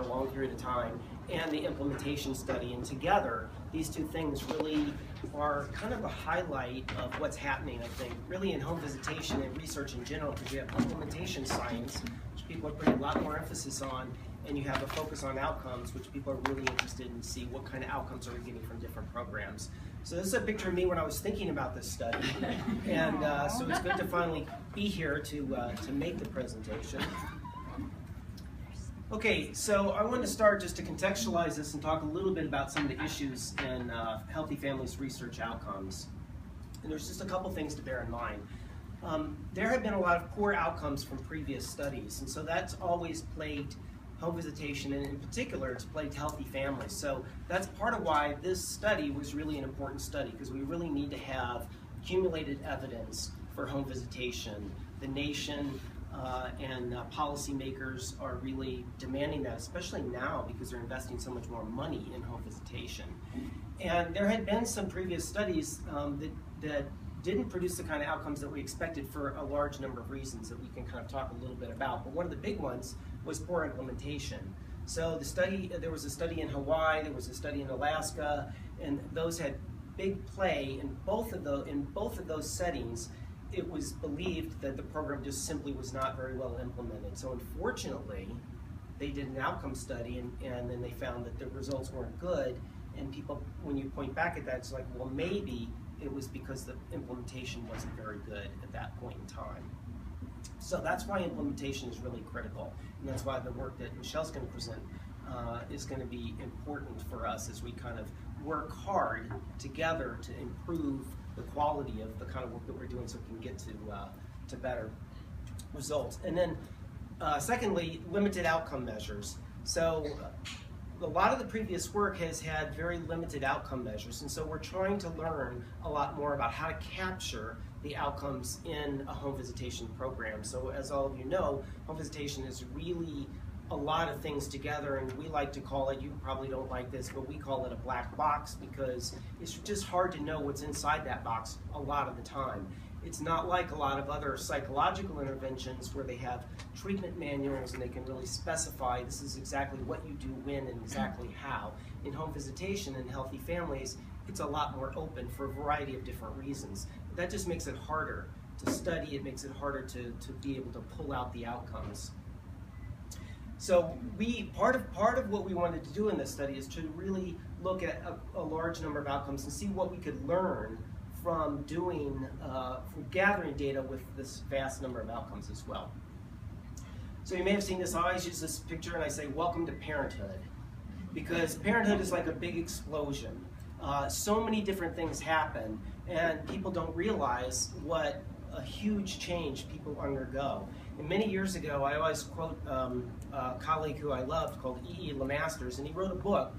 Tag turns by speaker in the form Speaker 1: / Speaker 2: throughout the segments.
Speaker 1: a long period of time, and the implementation study. And together, these two things really are kind of a highlight of what's happening, I think, really in home visitation and research in general, because you have implementation science, which people are putting a lot more emphasis on, and you have a focus on outcomes, which people are really interested in, see what kind of outcomes are we getting from different programs. So this is a picture of me when I was thinking about this study, and so it's good to finally be here to make the presentation. Okay, so I want to start just to contextualize this and talk a little bit about some of the issues in healthy families research outcomes. And there's just a couple things to bear in mind. There have been a lot of poor outcomes from previous studies, and so that's always plagued home visitation, and in particular, it's plagued healthy families. So that's part of why this study was really an important study, because we really need to have accumulated evidence for home visitation. The nation and policymakers are really demanding that, especially now because they're investing so much more money in home visitation. And there had been some previous studies that didn't produce the kind of outcomes that we expected for a large number of reasons that we can kind of talk a little bit about. But one of the big ones was poor implementation. So there was a study in Hawaii, there was a study in Alaska, and those had big play in both of those settings. It was believed that the program just simply was not very well implemented. So unfortunately, they did an outcome study, and then they found that the results weren't good. And people, when you point back at that, it's like, well, maybe it was because the implementation wasn't very good at that point in time. So that's why implementation is really critical, and that's why the work that Michelle's going to present is going to be important for us as we kind of work hard together to improve the quality of the kind of work that we're doing so we can get to better results. And then secondly, limited outcome measures. So a lot of the previous work has had very limited outcome measures, and so we're trying to learn a lot more about how to capture the outcomes in a home visitation program. So as all of you know, home visitation is really a lot of things together, and we like to call it, you probably don't like this, but we call it a black box because it's just hard to know what's inside that box a lot of the time. It's not like a lot of other psychological interventions where they have treatment manuals and they can really specify this is exactly what you do when and exactly how. In home visitation and healthy families, it's a lot more open for a variety of different reasons. That just makes it harder to study, it makes it harder to be able to pull out the outcomes. So part of what we wanted to do in this study is to really look at a large number of outcomes and see what we could learn from gathering data with this vast number of outcomes as well. So you may have seen this, I always use this picture and I say, welcome to parenthood. Because parenthood is like a big explosion. So many different things happen, and people don't realize what a huge change people undergo. And many years ago, I always quote a colleague who I loved called E.E. Lemasters, and he wrote a book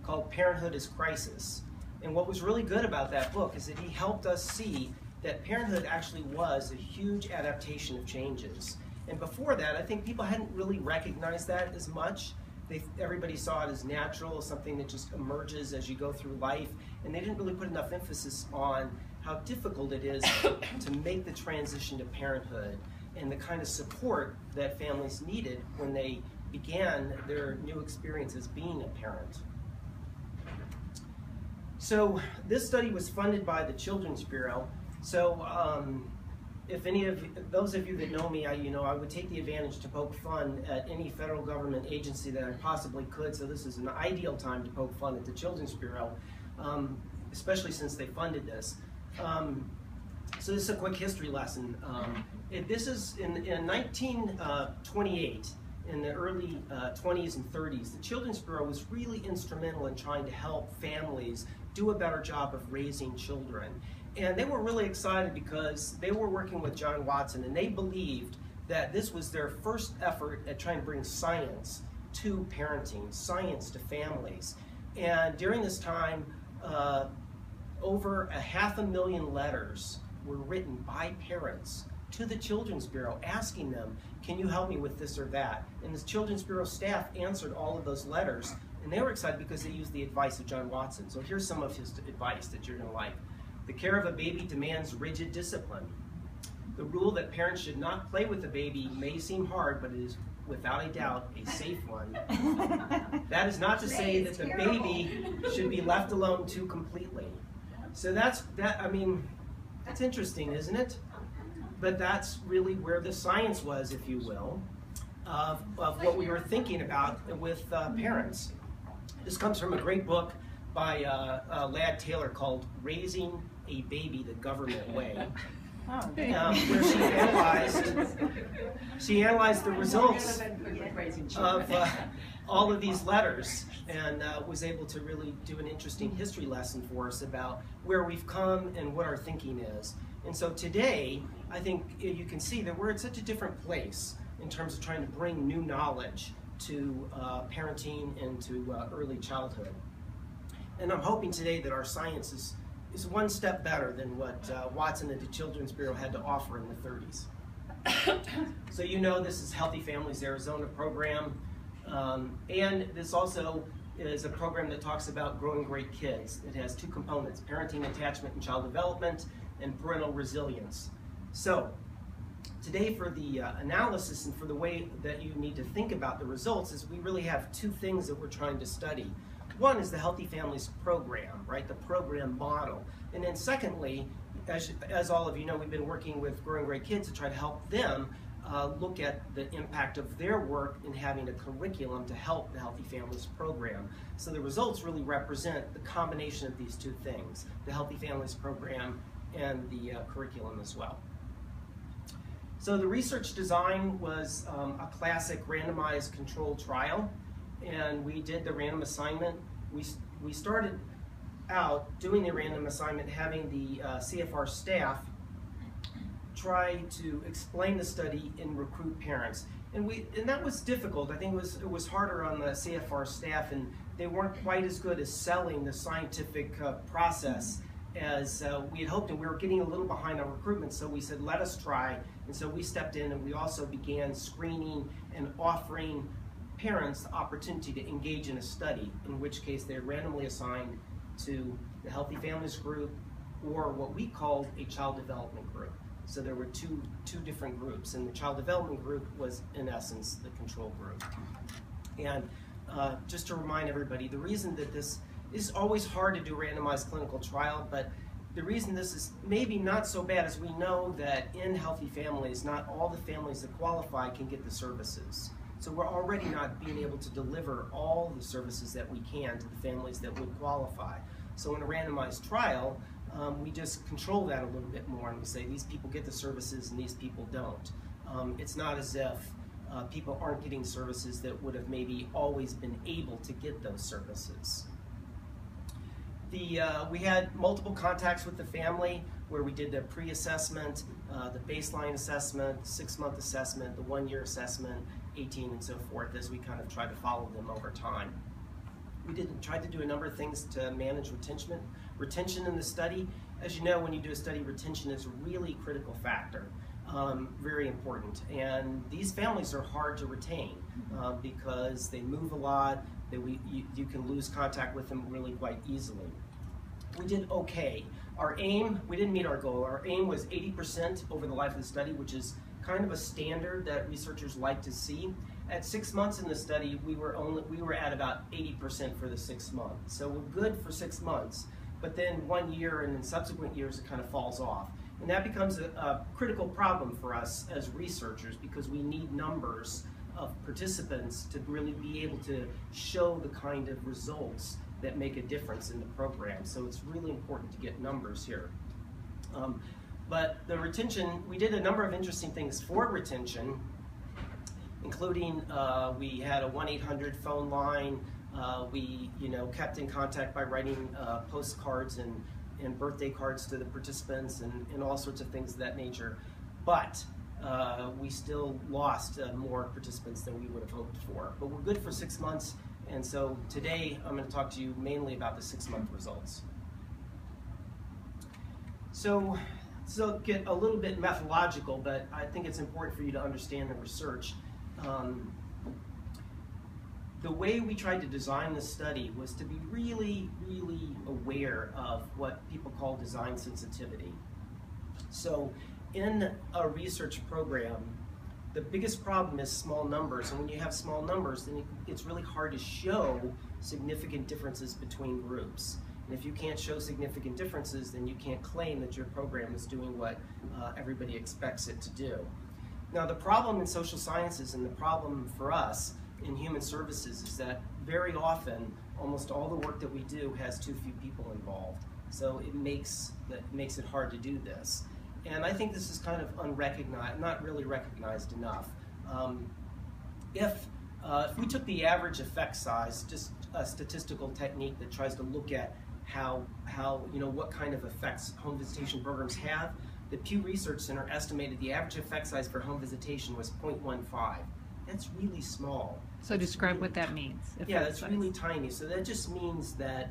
Speaker 1: called Parenthood is Crisis. And what was really good about that book is that he helped us see that parenthood actually was a huge adaptation of changes. And before that, I think people hadn't really recognized that as much. Everybody saw it as natural, something that just emerges as you go through life, and they didn't really put enough emphasis on how difficult it is to make the transition to parenthood and the kind of support that families needed when they began their new experience as being a parent. So this study was funded by the Children's Bureau. So if any of those of you that know me, I would take the advantage to poke fun at any federal government agency that I possibly could. So this is an ideal time to poke fun at the Children's Bureau, especially since they funded this. So this is a quick history lesson. This is in 1928, in the early 20s and 30s, the Children's Bureau was really instrumental in trying to help families do a better job of raising children. And they were really excited because they were working with John Watson, and they believed that this was their first effort at trying to bring science to parenting, science to families. And during this time, over 500,000 letters were written by parents to the Children's Bureau asking them, can you help me with this or that? And the Children's Bureau staff answered all of those letters, and they were excited because they used the advice of John Watson. So here's some of his advice that you're gonna like. The care of a baby demands rigid discipline. The rule that parents should not play with the baby may seem hard, but it is without a doubt, a safe one. That is not to say that the baby should be left alone too completely. So that's interesting, isn't it? But that's really where the science was, if you will, of what we were thinking about with parents. This comes from a great book by Lad Taylor called Raising a Baby the Government Way, where she analyzed the results of all of these letters, and was able to really do an interesting history lesson for us about where we've come and what our thinking is. And so today, I think you can see that we're at such a different place in terms of trying to bring new knowledge to parenting and to early childhood. And I'm hoping today that our science is one step better than what Watson and the Children's Bureau had to offer in the 30s. So you know this is Healthy Families Arizona program, and this also is a program that talks about growing great kids. It has two components: parenting, attachment, and child development, and parental resilience. So today, for the analysis and for the way that you need to think about the results, is we really have two things that we're trying to study. One is the Healthy Families program, right? The program model. And then secondly, as all of you know, we've been working with Growing Great Kids to try to help them look at the impact of their work in having a curriculum to help the Healthy Families program. So the results really represent the combination of these two things, the Healthy Families program and the curriculum as well. So the research design was a classic randomized controlled trial, and we did the random assignment. We started out doing the random assignment, having the CFR staff try to explain the study and recruit parents. And that was difficult. I think it was harder on the CFR staff, and they weren't quite as good as selling the scientific process as we had hoped, and we were getting a little behind on recruitment, so we said, let us try. And so we stepped in, and we also began screening and offering parents the opportunity to engage in a study, in which case they're randomly assigned to the Healthy Families group or what we called a child development group. So there were two different groups, and the child development group was, in essence, the control group. And just to remind everybody, the reason that this is always hard to do a randomized clinical trial, but the reason this is maybe not so bad is we know that in Healthy Families, not all the families that qualify can get the services. So we're already not being able to deliver all the services that we can to the families that would qualify. So in a randomized trial, we just control that a little bit more, and we say these people get the services and these people don't. It's not as if people aren't getting services that would have maybe always been able to get those services. We had multiple contacts with the family where we did the pre-assessment, the baseline assessment, 6-month assessment, the 1-year assessment, 18 and so forth, as we kind of tried to follow them over time. We tried to do a number of things to manage retention in the study. As you know, when you do a study, retention is a really critical factor, very important. And these families are hard to retain because they move a lot. You can lose contact with them really quite easily. We did okay. Our aim, we didn't meet our goal. Our aim was 80% over the life of the study, which is kind of a standard that researchers like to see. At 6 months in the study, we were at about 80% for the 6 months. So we're good for 6 months, but then 1 year and in subsequent years it kind of falls off. And that becomes a critical problem for us as researchers because we need numbers of participants to really be able to show the kind of results that make a difference in the program. So it's really important to get numbers here. But the retention, we did a number of interesting things for retention, including we had a 1-800 phone line. We kept in contact by writing postcards and birthday cards to the participants and all sorts of things of that nature. But we still lost more participants than we would have hoped for. But we're good for 6 months, and so today I'm going to talk to you mainly about the 6-month results. So get a little bit methodological, but I think it's important for you to understand the research. The way we tried to design the study was to be really, really aware of what people call design sensitivity. So in a research program, The biggest problem is small numbers, and when you have small numbers, then it's really hard to show significant differences between groups. And if you can't show significant differences, then you can't claim that your program is doing what everybody expects it to do. Now, the problem in social sciences and the problem for us in human services is that very often, almost all the work that we do has too few people involved. So it makes it hard to do this. And I think this is kind of unrecognized, not really recognized enough. If we took the average effect size, just a statistical technique that tries to look at how what kind of effects home visitation programs have, the Pew Research Center estimated the average effect size for home visitation was 0.15. That's really small.
Speaker 2: So describe what that means.
Speaker 1: Yeah, that's really tiny. So that just means that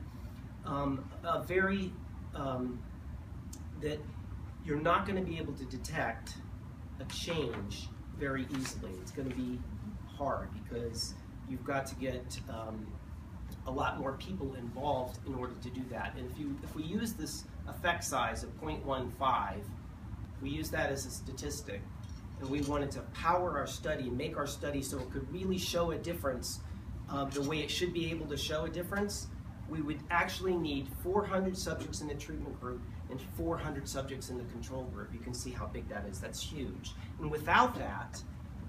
Speaker 1: that you're not going to be able to detect a change very easily. It's going to be hard because you've got to get a lot more people involved in order to do that. And if we use this effect size of 0.15, we use that as a statistic, and we wanted to power our study, make our study so it could really show a difference the way it should be able to show a difference, we would actually need 400 subjects in the treatment group and 400 subjects in the control group. You can see how big that is. That's huge. And without that,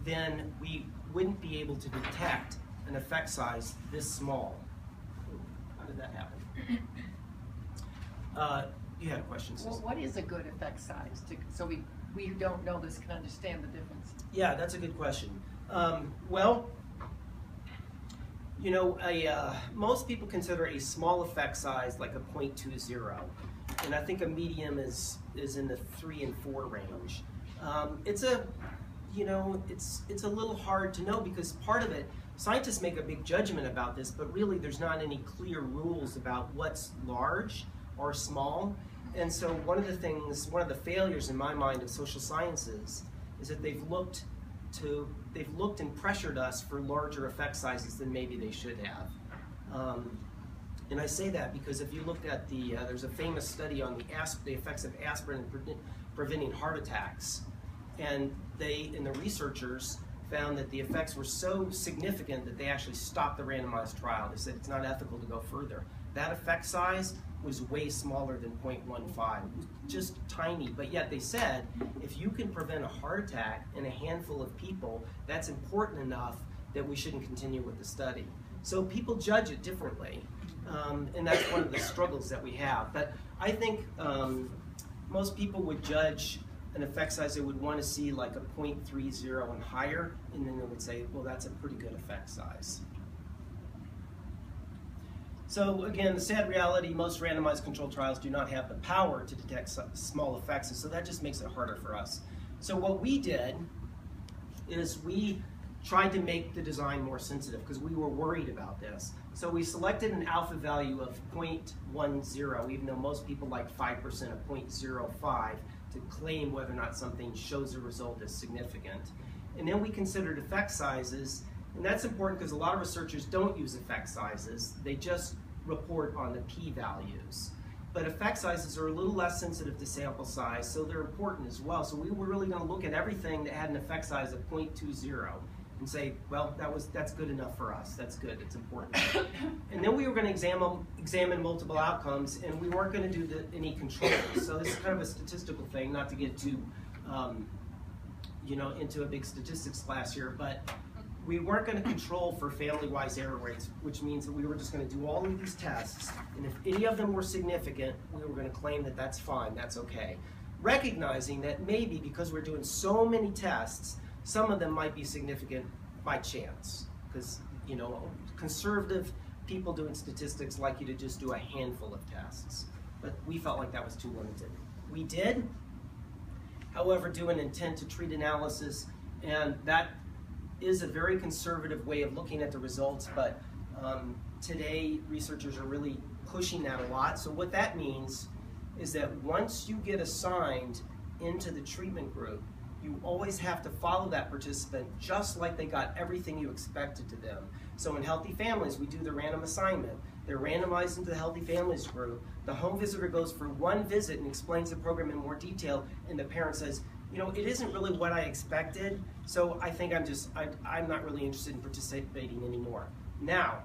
Speaker 1: then we wouldn't be able to detect an effect size this small. How did that happen? You had a question, Susan.
Speaker 3: Well, what is a good effect size? So we who don't know this can understand the difference.
Speaker 1: Yeah, that's a good question. Well, you know, most people consider a small effect size like a 0.20, and I think a medium is in the 3 and 4 range. It's a little hard to know because part of it, scientists make a big judgment about this, but really there's not any clear rules about what's large or small. And so one of the failures in my mind of social sciences is that they've looked and pressured us for larger effect sizes than maybe they should have. And I say that because if you looked at there's a famous study on the effects of aspirin in preventing heart attacks, and the researchers found that the effects were so significant that they actually stopped the randomized trial. They said it's not ethical to go further. That effect size was way smaller than 0.15. It was just tiny, but yet they said if you can prevent a heart attack in a handful of people, that's important enough that we shouldn't continue with the study. So people judge it differently, and that's one of the struggles that we have. But I think most people would judge an effect size they would want to see like a 0.30 and higher, and then they would say, well, that's a pretty good effect size. So again, the sad reality, most randomized controlled trials do not have the power to detect small effects, and so that just makes it harder for us. So what we did is we tried to make the design more sensitive because we were worried about this. So we selected an alpha value of 0.10, even though most people like 5% of 0.05 to claim whether or not something shows a result as significant. And then we considered effect sizes. And that's important because a lot of researchers don't use effect sizes. They just report on the p-values. But effect sizes are a little less sensitive to sample size, so they're important as well. So we were really going to look at everything that had an effect size of 0.20 and say, well, that's good enough for us. That's good. It's important. And then we were going to examine multiple outcomes, and we weren't going to do any controls. So this is kind of a statistical thing, not to get too into a big statistics class here, but we weren't going to control for family-wise error rates, which means that we were just going to do all of these tests, and if any of them were significant, we were going to claim that that's fine, that's okay. Recognizing that maybe because we're doing so many tests, some of them might be significant by chance, because conservative people doing statistics like you to just do a handful of tests, but we felt like that was too limited. We did, however, do an intent to treat analysis, and that is a very conservative way of looking at the results, but today researchers are really pushing that a lot. So what that means is that once you get assigned into the treatment group, you always have to follow that participant just like they got everything you expected to them. So in Healthy Families, we do the random assignment. They're randomized into the Healthy Families group. The home visitor goes for one visit and explains the program in more detail, and the parent says, you know, it isn't really what I expected, so I think I'm not really interested in participating anymore. Now,